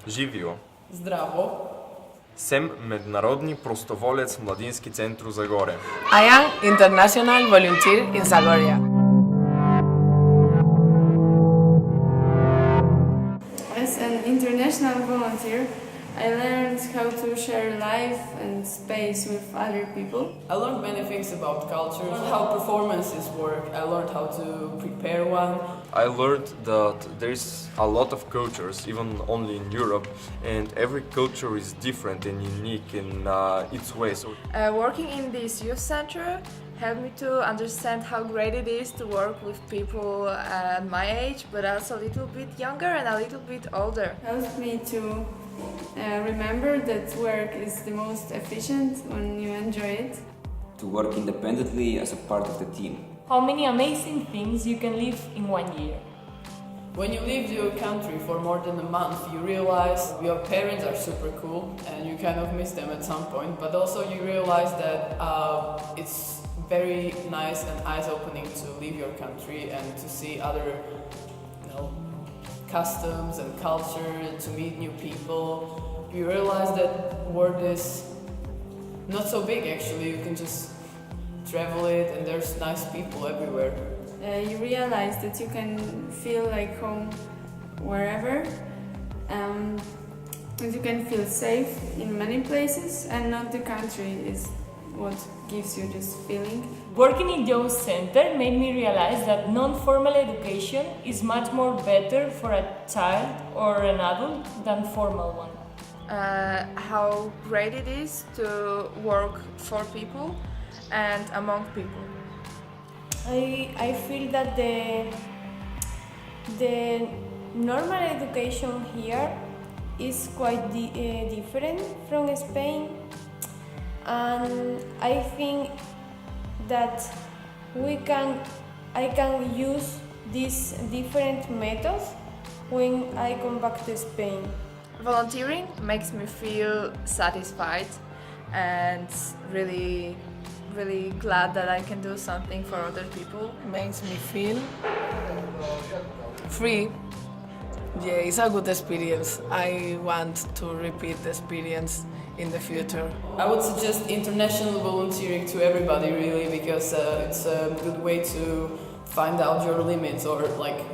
Живио. Zdravo. Sem mednarodni prostovolec Mladinski Centru Zagorje. I am international volunteer in Zagorje. As an international volunteer, I learned how to share life and space with other people. I learned many things about culture, how performances work. I learned how to prepare one. I learned that there's a lot of cultures, even only in Europe, and every culture is different and unique in its way. So Working in this youth center helped me to understand how great it is to work with people at my age, but also a little bit younger and a little bit older. Helped me to remember that work is the most efficient when you enjoy it. To work independently as a part of the team. How many amazing things you can live in 1 year. When you leave your country for more than a month, you realize your parents are super cool and you kind of miss them at some point, but also you realize that it's very nice and eye-opening to leave your country and to see other, customs and culture, to meet new people. You realize that world is not so big actually, you can just travel it and there's nice people everywhere. You realize that you can feel like home wherever, and you can feel safe in many places, and not the country is what gives you this feeling. Working in youth center made me realize that non-formal education is much more better for a child or an adult than formal one. How great it is to work for people and among people. I feel that the normal education here is quite different from Spain, and I think that I can use these different methods when I come back to Spain. Volunteering makes me feel satisfied and really glad that I can do something for other people. Makes me feel free. Yeah, it's a good experience. I want to repeat the experience in the future. I would suggest international volunteering to everybody really, because it's a good way to find out your limits or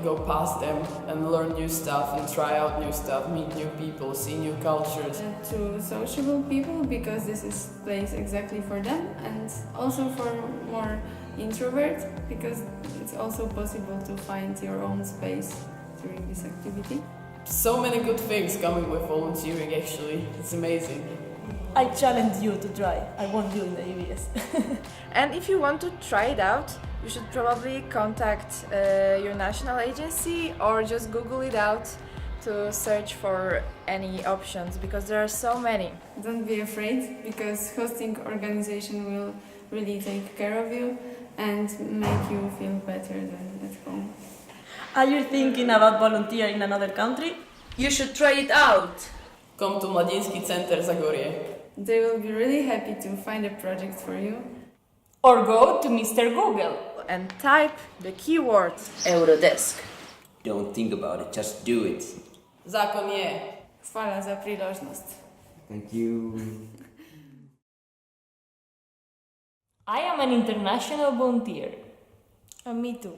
go past them and learn new stuff and try out new stuff, meet new people, see new cultures. To sociable people, because this is place exactly for them, and also for more introvert, because it's also possible to find your own space during this activity. So many good things coming with volunteering actually, it's amazing. I challenge you to try. I want you in the EVS. And if you want to try it out, you should probably contact your national agency or just Google it out to search for any options, because there are so many. Don't be afraid, because hosting organization will really take care of you and make you feel better than at home. Are you thinking about volunteering in another country? You should try it out. Come to Mladinski Center Zagorje. They will be really happy to find a project for you. Or go to Mr. Google and type the keyword Eurodesk. Don't think about it, just do it. Zakon je. Hvala za priložnost. Thank you. I am an international volunteer. And me too.